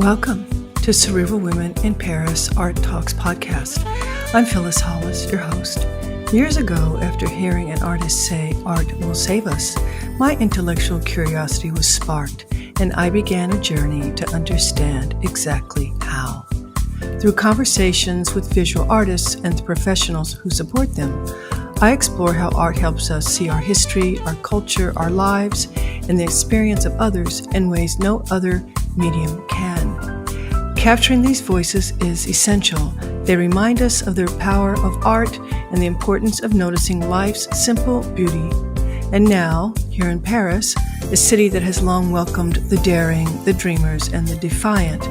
Welcome to Cerebral Women in Paris Art Talks podcast. I'm Phyllis Hollis, your host. Years ago, after hearing an artist say art will save us, my intellectual curiosity was sparked, and I began a journey to understand exactly how. Through conversations with visual artists and the professionals who support them, I explore how art helps us see our history, our culture, our lives, and the experience of others in ways no other medium can. Capturing these voices is essential. They remind us of the power of art and the importance of noticing life's simple beauty. And now, here in Paris, a city that has long welcomed the daring, the dreamers, and the defiant,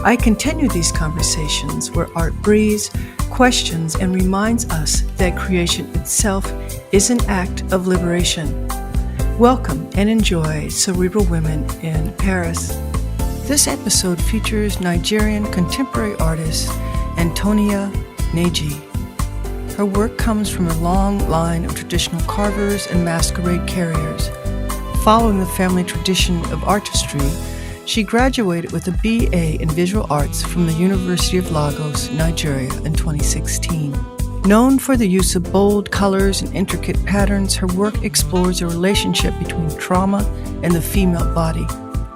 I continue these conversations where art breathes, questions, and reminds us that creation itself is an act of liberation. Welcome and enjoy Cerebral Women in Paris. This episode features Nigerian contemporary artist Anthonia Nneji. Her work comes from a long line of traditional carvers and masquerade carriers. Following the family tradition of artistry, she graduated with a BA in Visual Arts from the University of Lagos, Nigeria in 2016. Known for the use of bold colors and intricate patterns, her work explores a relationship between trauma and the female body.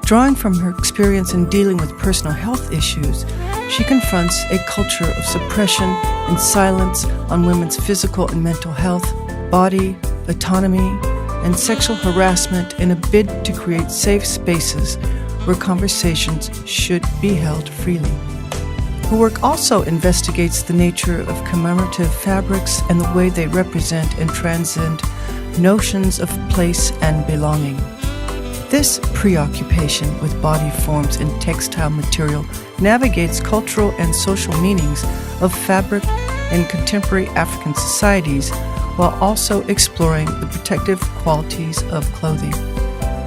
Drawing from her experience in dealing with personal health issues, she confronts a culture of suppression and silence on women's physical and mental health, body, autonomy, and sexual harassment in a bid to create safe spaces where conversations should be held freely. Her work also investigates the nature of commemorative fabrics and the way they represent and transcend notions of place and belonging. This preoccupation with body forms and textile material navigates cultural and social meanings of fabric in contemporary African societies while also exploring the protective qualities of clothing.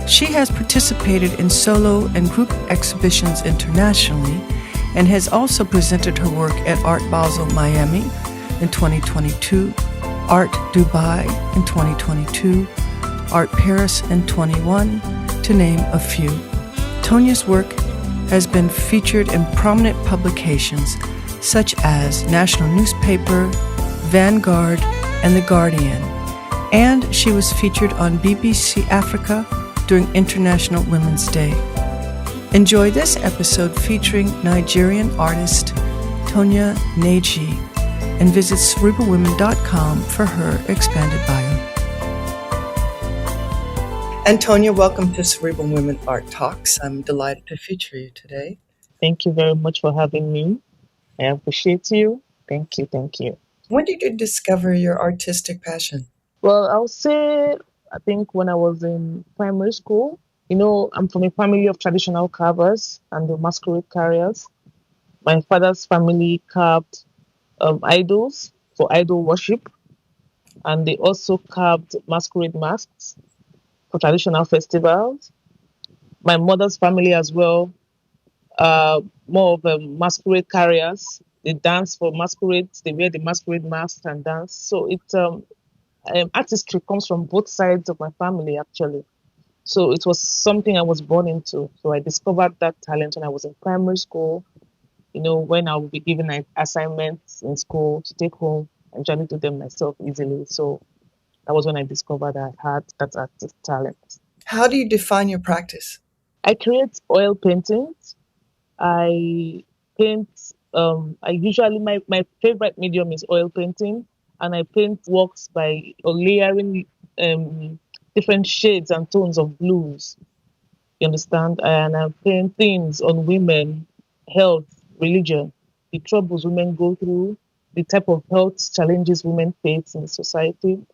She has participated in solo and group exhibitions internationally and has also presented her work at Art Basel Miami in 2022, Art Dubai in 2022, Art Paris in 21, to name a few. Tonia's work has been featured in prominent publications such as National Newspaper, Vanguard, and The Guardian, and she was featured on BBC Africa during International Women's Day. Enjoy this episode featuring Nigerian artist Tonia Nneji and visit cerebralwomen.com for her expanded bio. Anthonia, welcome to Cerebral Women Art Talks. I'm delighted to feature you today. Thank you very much for having me. I appreciate you. Thank you. When did you discover your artistic passion? Well, I'll say, I think when I was in primary school, I'm from a family of traditional carvers and the masquerade carriers. My father's family carved idols for idol worship, and they also carved masquerade masks for traditional festivals. My mother's family as well, more of masquerade carriers. They dance for masquerades. They wear the masquerade masks and dance. So artistry comes from both sides of my family, actually. So it was something I was born into. So I discovered that talent when I was in primary school, when I would be given assignments in school to take home and try to do them myself easily. So that was when I discovered I had that artistic talent. How do you define your practice? I create oil paintings. I paint, my favorite medium is oil painting, and I paint works by layering different shades and tones of blues. You understand? And I paint things on women, health, religion, the troubles women go through, the type of health challenges women face in the society.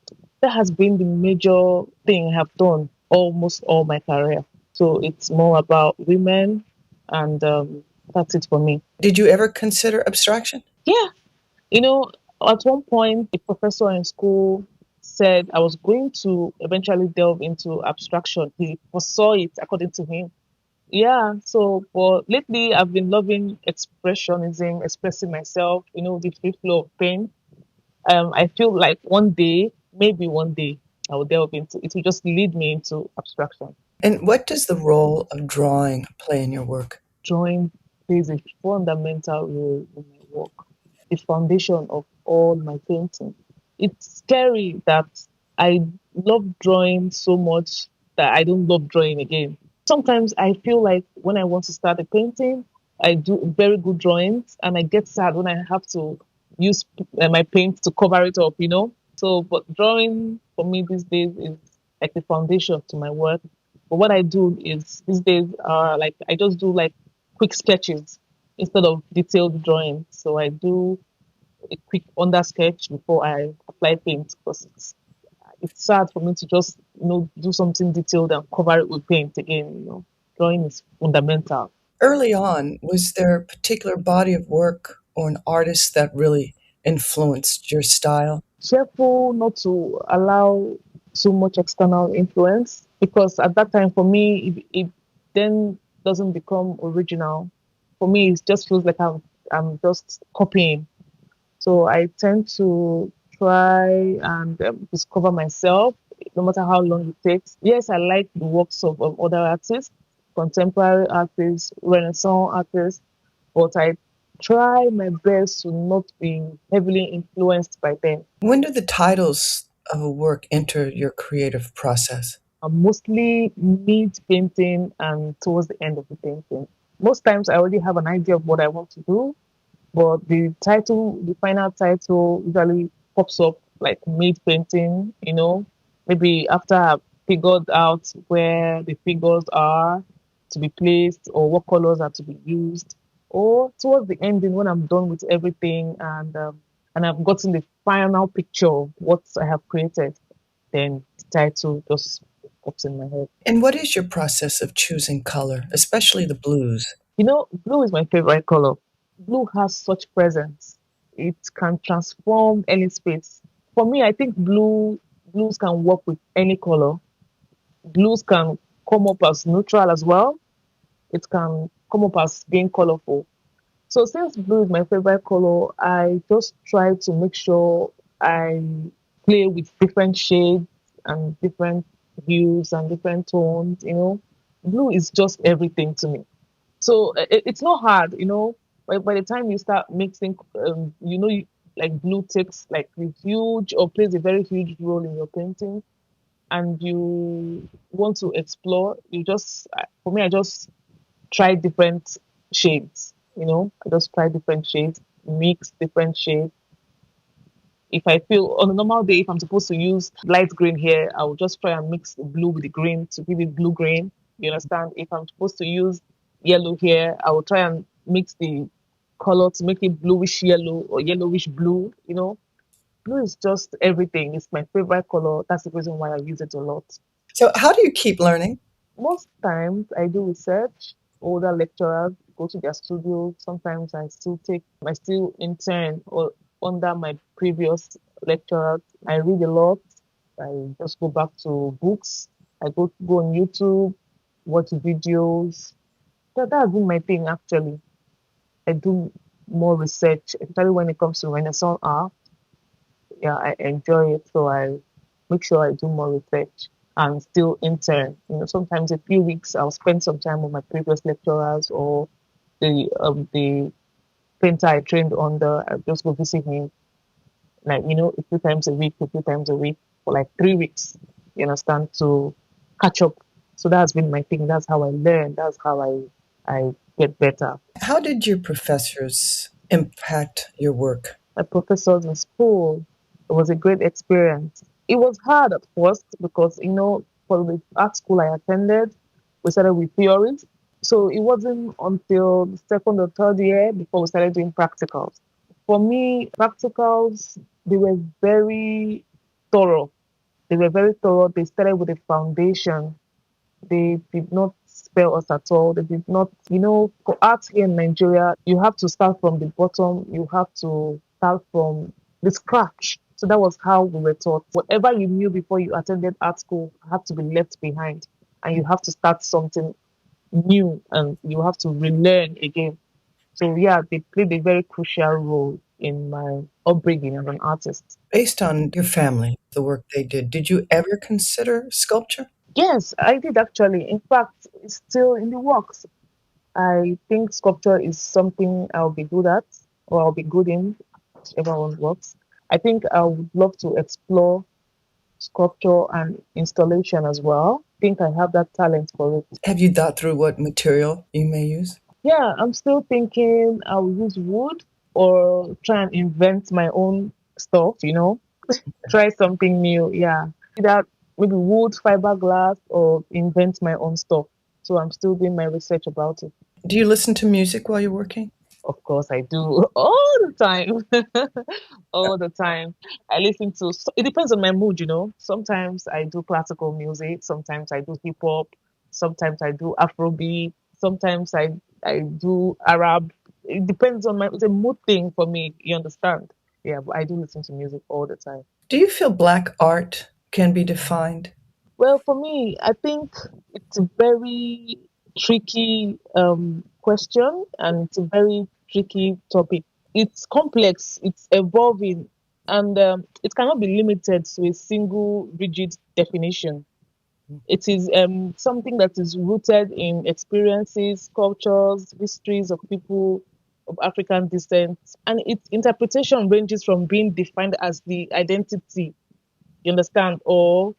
That has been the major thing I have done almost all my career. So it's more about women, and that's it for me. Did you ever consider abstraction? Yeah. At one point, a professor in school said I was going to eventually delve into abstraction. He foresaw it, according to him. Yeah, but lately I've been loving expressionism, expressing myself, the free flow of pain. I feel like maybe one day, I will delve into it. Will just lead me into abstraction. And what does the role of drawing play in your work? Drawing plays a fundamental role in my work, the foundation of all my painting. It's scary that I love drawing so much that I don't love drawing again. Sometimes I feel like when I want to start a painting, I do very good drawings and I get sad when I have to use my paint to cover it up, you know? So, but drawing for me these days is like the foundation to my work. But what I do is these days are like I just do like quick sketches instead of detailed drawings. So I do a quick under sketch before I apply paint because it's sad for me to just do something detailed and cover it with paint again. Drawing is fundamental. Early on, was there a particular body of work or an artist that really influenced your style? Careful not to allow too much external influence because at that time for me it then doesn't become original. For me, it just feels like I'm just copying. So I tend to try and discover myself, no matter how long it takes. Yes, I like the works of other artists, contemporary artists, Renaissance artists, but I try my best to not be heavily influenced by them. When do the titles of a work enter your creative process? I'm mostly mid painting and towards the end of the painting. Most times I already have an idea of what I want to do, but the final title usually pops up like mid painting, maybe after I've figured out where the figures are to be placed or what colors are to be used, or towards the ending when I'm done with everything and I've gotten the final picture of what I have created, then the title just pops in my head. And what is your process of choosing color, especially the blues? Blue is my favorite color. Blue has such presence. It can transform any space. For me, I think blues can work with any color. Blues can come up as neutral as well. It can come up as being colorful. So since blue is my favorite color, I just try to make sure I play with different shades and different hues and different tones. Blue is just everything to me. So it's not hard, by the time you start mixing, like blue takes like a huge or plays a very huge role in your painting, and you want to explore. For me, I just try different shades. I just try different shades, mix different shades. If I feel on a normal day, if I'm supposed to use light green here, I will just try and mix the blue with the green to give it blue green. You understand? If I'm supposed to use yellow here, I will try and mix the color to make it bluish yellow or yellowish blue. Blue is just everything. It's my favorite color. That's the reason why I use it a lot. So, how do you keep learning? Most times I do research, older lecturers go to their studio. Sometimes I still intern or under my previous lecturers. I read a lot. I just go back to books. I go on YouTube, watch videos. That's been my thing actually. I do more research, especially when it comes to Renaissance art. Yeah, I enjoy it, so I make sure I do more research and still intern. Sometimes a few weeks I'll spend some time with my previous lecturers or the painter I trained under. I just go visit him, like a few times a week for like 3 weeks. You understand, to catch up. So that's been my thing. That's how I learn. That's how I get better. How did your professors impact your work? My professors in school, it was a great experience. It was hard at first because, for the art school I attended, we started with theories. So it wasn't until the second or third year before we started doing practicals. For me, practicals, they were very thorough. They were very thorough. They started with a foundation. They did not spare us at all. They did not, for art here in Nigeria, you have to start from the bottom. You have to start from the scratch. So that was how we were taught. Whatever you knew before you attended art school had to be left behind. And you have to start something new and you have to relearn again. So yeah, they played a very crucial role in my upbringing as an artist. Based on your family, the work they did you ever consider sculpture? Yes, I did actually. In fact, it's still in the works. I think sculpture is something I'll be good at or I'll be good in, whichever one works. I think I would love to explore sculpture and installation as well. I think I have that talent for it. Have you thought through what material you may use? Yeah, I'm still thinking I'll use wood or try and invent my own stuff, try something new. Yeah. Either maybe wood, fiberglass, or invent my own stuff. So I'm still doing my research about it. Do you listen to music while you're working? Of course, I do all the time. All the time. I listen to, it depends on my mood. Sometimes I do classical music, sometimes I do hip hop, sometimes I do Afrobeat, sometimes I do Arab. It depends on it's a mood thing for me, you understand? Yeah, but I do listen to music all the time. Do you feel black art can be defined? Well, for me, I think it's a very tricky question and it's a very tricky topic. It's complex, it's evolving, and it cannot be limited to a single rigid definition. It is something that is rooted in experiences, cultures, histories of people of African descent, and its interpretation ranges from being defined as the identity, you understand, or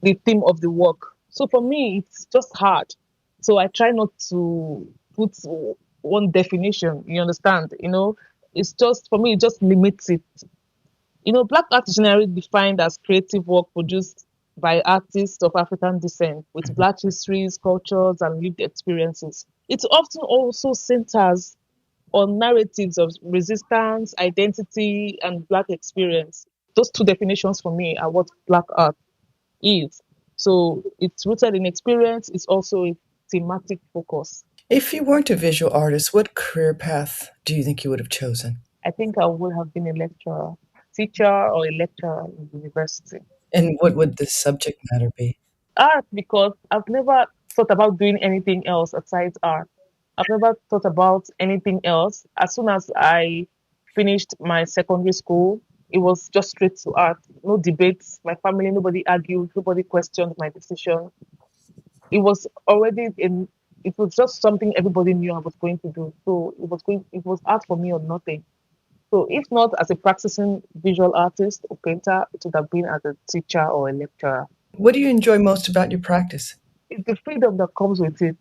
the theme of the work. So for me, it's just hard. So I try not to put one definition. You understand? It's just for me. It just limits it. Black art is generally defined as creative work produced by artists of African descent with Black histories, cultures, and lived experiences. It often also centers on narratives of resistance, identity, and Black experience. Those two definitions for me are what Black art is. So it's rooted in experience, it's also a thematic focus. If you weren't a visual artist, what career path do you think you would have chosen? I think I would have been a lecturer, teacher, or a lecturer in university. And what would the subject matter be? Art, because I've never thought about doing anything else aside art. I've never thought about anything else. As soon as I finished my secondary school, it was just straight to art. No debates. My family, nobody argued, nobody questioned my decision. It was already in it was just something everybody knew I was going to do. So it was art for me or nothing. So if not as a practicing visual artist or painter, it would have been as a teacher or a lecturer. What do you enjoy most about your practice? It's the freedom that comes with it.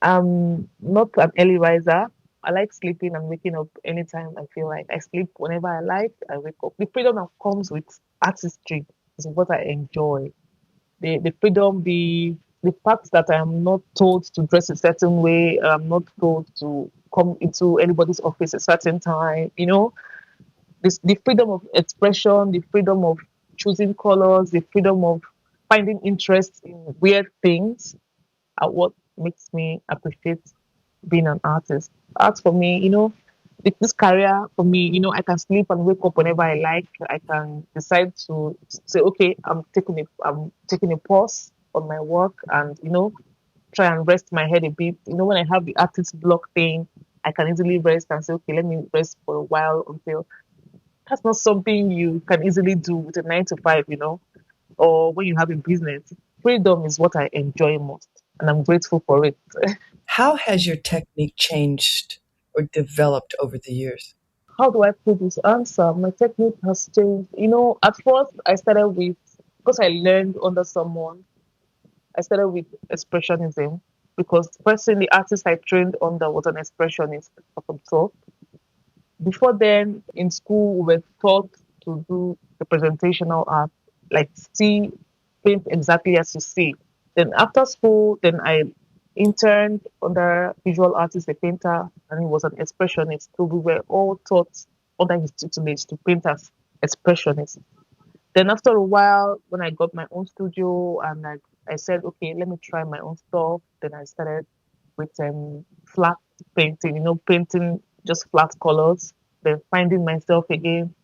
I'm not an early riser. I like sleeping and waking up anytime I feel like. I sleep whenever I like, I wake up. The freedom that comes with artistry is what I enjoy. The freedom, the fact that I am not told to dress a certain way, I'm not told to come into anybody's office a certain time. The freedom of expression, the freedom of choosing colors, the freedom of finding interest in weird things are what makes me appreciate being an artist. Art for me, this career for me, I can sleep and wake up whenever I like. I can decide to say, okay, I'm taking a pause on my work and try and rest my head a bit. When I have the artist block thing, I can easily rest and say, okay, let me rest for a while until that's not something you can easily do with a 9 to 5, or when you have a business. Freedom is what I enjoy most, and I'm grateful for it. How has your technique changed or developed over the years? How do I put this answer? My technique has changed. At first I started with because I learned under someone. I started with expressionism because the person, the artist I trained under was an expressionist of himself. Before then, in school, we were taught to do representational art, like see, paint exactly as you see. Then after school, then I interned under visual artist, a painter, and he was an expressionist. So we were all taught under his tutelage to paint as expressionists. Then after a while, when I got my own studio and I said, okay, let me try my own stuff. Then I started with flat painting, painting just flat colors. Then finding myself again,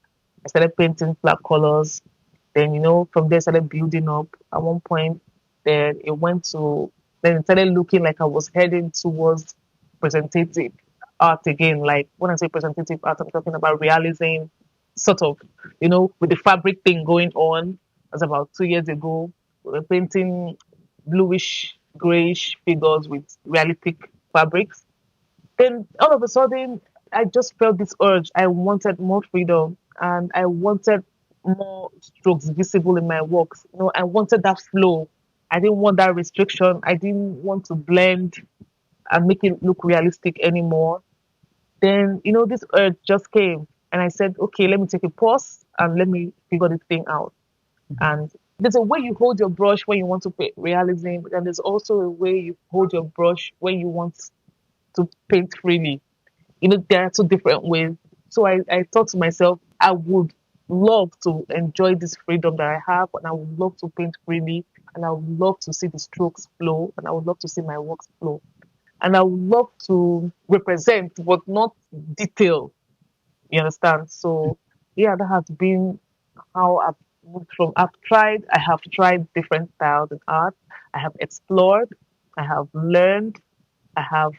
I started painting flat colors. Then, from there, I started building up. At one point, then then it started looking like I was heading towards presentative art again. Like when I say presentative art, I'm talking about realism, sort of, with the fabric thing going on. That's about 2 years ago. We were painting bluish, grayish figures with realistic fabrics. Then all of a sudden, I just felt this urge. I wanted more freedom and I wanted more strokes visible in my works. I wanted that flow. I didn't want that restriction. I didn't want to blend and make it look realistic anymore. Then, this urge just came and I said, okay, let me take a pause and let me figure this thing out. And there's a way you hold your brush when you want to paint realism, and there's also a way you hold your brush when you want to paint freely. There are two different ways. So I thought to myself, I would love to enjoy this freedom that I have, and I would love to paint freely, and I would love to see the strokes flow, and I would love to see my works flow. And I would love to represent, but not detail. You understand? So, yeah, that has been how I've moved from. I have tried different styles in art. I have explored, I have learned, I have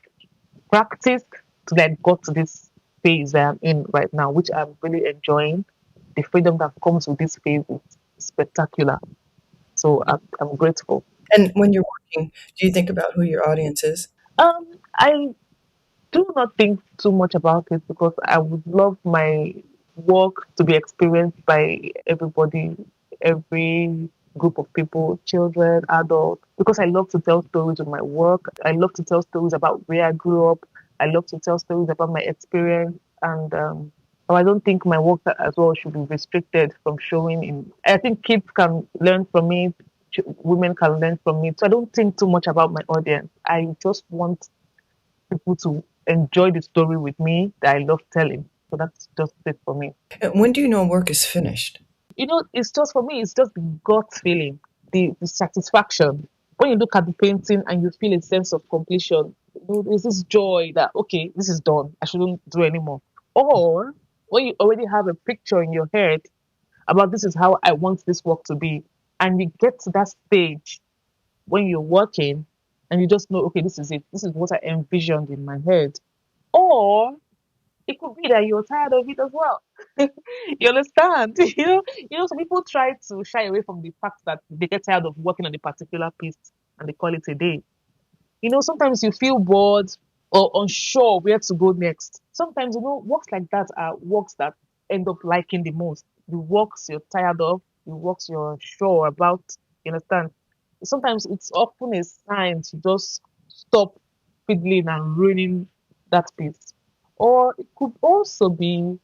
practiced till I got to this phase that I'm in right now, which I'm really enjoying. The freedom that comes with this phase is spectacular. So I'm grateful. And when you're working, do you think about who your audience is? I do not think too much about it because I would love my work to be experienced by everybody, every group of people, children, adults, because I love to tell stories with my work. I love to tell stories about where I grew up. I love to tell stories about my experience. And I don't think my work as well should be restricted from showing in. I think kids can learn from me, women can learn from me. So I don't think too much about my audience. I just want people to enjoy the story with me that I love telling. So that's just it for me. And when do you know work is finished? It's just for me, it's just the gut feeling, the satisfaction. When you look at the painting and you feel a sense of completion, there's this joy that, okay, this is done. I shouldn't do anymore. Or when you already have a picture in your head about this is how I want this work to be, and you get to that stage when you're working and you just know, okay, this is it. This is what I envisioned in my head. Or it could be that you're tired of it as well. You understand? Some people try to shy away from the fact that they get tired of working on a particular piece and they call it a day. Sometimes you feel bored or unsure where to go next. Sometimes, works like that are works that end up liking the most. The works you're tired of, the works you're sure about. You understand? Sometimes it's often a sign to just stop fiddling and ruining that piece. Or it could also be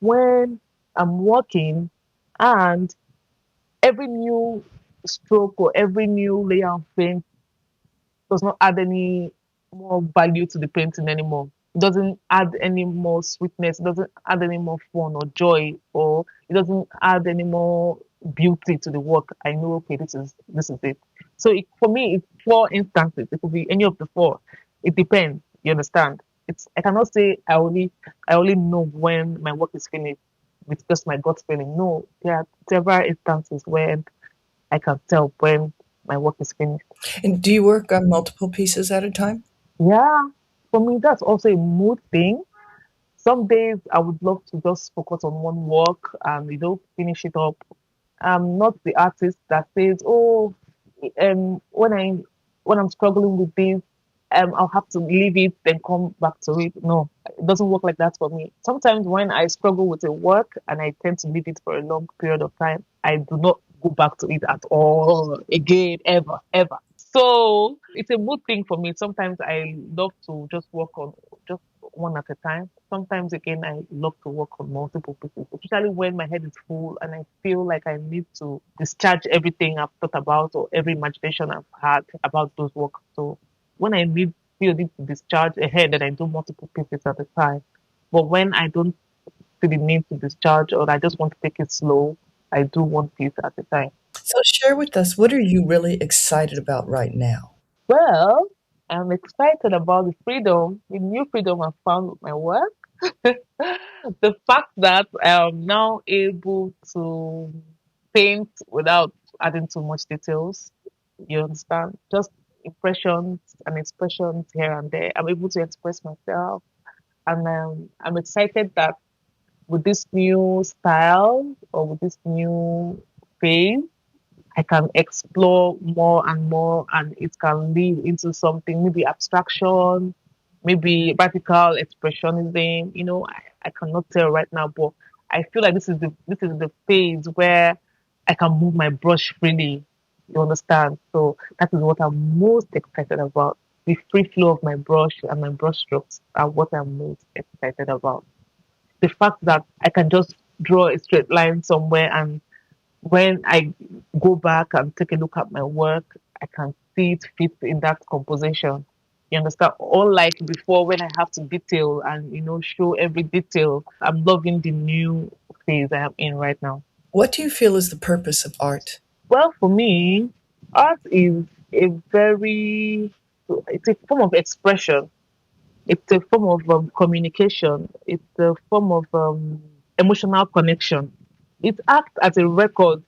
when I'm working and every new stroke or every new layer of paint does not add any more value to the painting anymore. It doesn't add any more sweetness. It doesn't add any more fun or joy, or it doesn't add any more beauty to the work. I know, okay, this is it. So for me, it's four instances. It could be any of the four. It depends. You understand? I cannot say I only know when my work is finished with just my gut feeling. No, there are several instances when I can tell when my work is finished. And do you work on multiple pieces at a time? Yeah, for me, that's also a mood thing. Some days I would love to just focus on one work and finish it up. I'm not the artist that says, "Oh, when I'm struggling with this, I'll have to leave it then come back to it." No, it doesn't work like that for me. Sometimes when I struggle with a work and I tend to leave it for a long period of time, I do not go back to it at all again, ever, ever. So it's a mood thing for me. Sometimes I love to just work on just one at a time. Sometimes again, I love to work on multiple pieces, especially when my head is full and I feel like I need to discharge everything I've thought about or every imagination I've had about those works. So when I feel need to discharge ahead, then I do multiple pieces at a time. But when I don't feel the need to discharge or I just want to take it slow, I do one piece at a time. So share with us, what are you really excited about right now? Well, I'm excited about the new freedom I've found with my work. The fact that I'm now able to paint without adding too much details. You understand? Just impressions and expressions here and there. I'm able to express myself. And I'm excited that with this new style or with this new phase, I can explore more and more, and it can lead into something, maybe abstraction, maybe radical expressionism. I cannot tell right now, but I feel like this is the phase where I can move my brush freely. You understand? So that is what I'm most excited about. The free flow of my brush and my brush strokes are what I'm most excited about. The fact that I can just draw a straight line somewhere, and when I go back and take a look at my work, I can see it fit in that composition. You understand? Unlike before, when I have to detail and show every detail, I'm loving the new phase I am in right now. What do you feel is the purpose of art? Well, for me, art is a it's a form of expression. It's a form of communication. It's a form of emotional connection. It acts as a record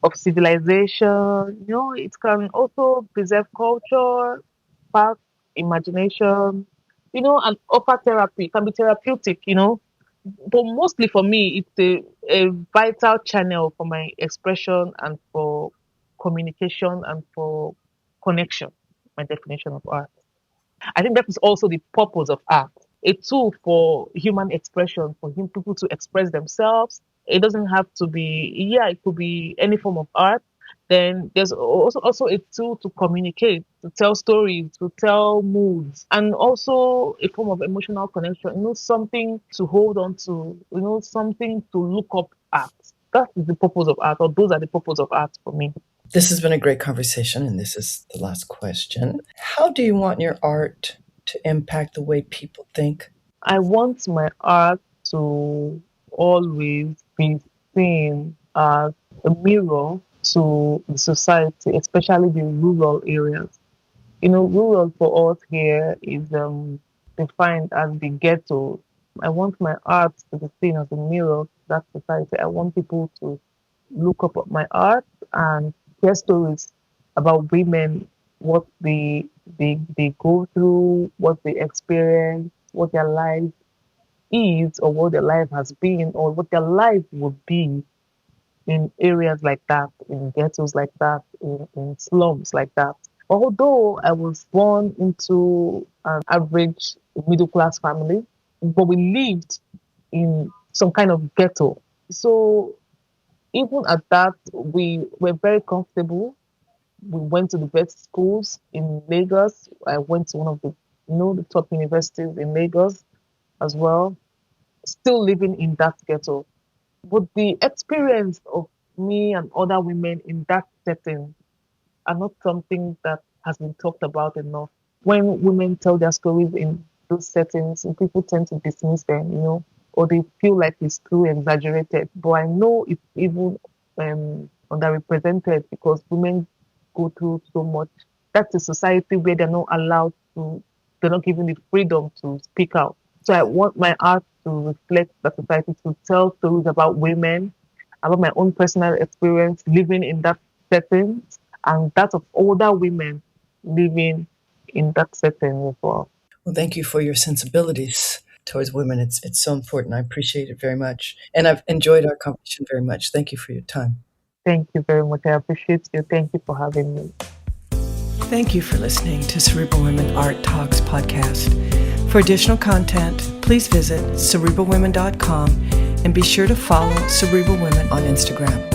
of civilization. It can also preserve culture, spark imagination, and offer therapy. It can be therapeutic. But mostly for me, it's a vital channel for my expression and for communication and for connection. My definition of art. I think that is also the purpose of art. A tool for human expression, for people to express themselves. It doesn't have to be, yeah, it could be any form of art. Then there's also a tool to communicate, to tell stories, to tell moods, and also a form of emotional connection. Something to hold on to, something to look up at. That is the purpose of art, or those are the purpose of art for me. This has been a great conversation, and this is the last question. How do you want your art to impact the way people think? I want my art to always be seen as a mirror to the society, especially the rural areas. Rural for us here is defined as the ghetto. I want my art to be seen as a mirror to that society. I want people to look up at my art and hear stories about women, what they go through, what they experience, what their life is, or what their life has been, or what their life would be in areas like that, in ghettos like that, in slums like that. Although I was born into an average middle class family, but we lived in some kind of ghetto. So even at that, we were very comfortable. We went to the best schools in Lagos. I went to one of the top universities in Lagos as well. Still living in that ghetto. But the experience of me and other women in that setting are not something that has been talked about enough. When women tell their stories in those settings, people tend to dismiss them, or they feel like it's too exaggerated. But I know it's even underrepresented because women go through so much. That's a society where they're not allowed to, they're not given the freedom to speak out. So I want my art to reflect that society, to tell stories about women, about my own personal experience living in that setting, and that of older women living in that setting as well. Well, thank you for your sensibilities towards women. It's so important. I appreciate it very much. And I've enjoyed our conversation very much. Thank you for your time. Thank you very much. I appreciate you. Thank you for having me. Thank you for listening to Cerebral Women Art Talks podcast. For additional content, please visit cerebralwomen.com and be sure to follow Cerebral Women on Instagram.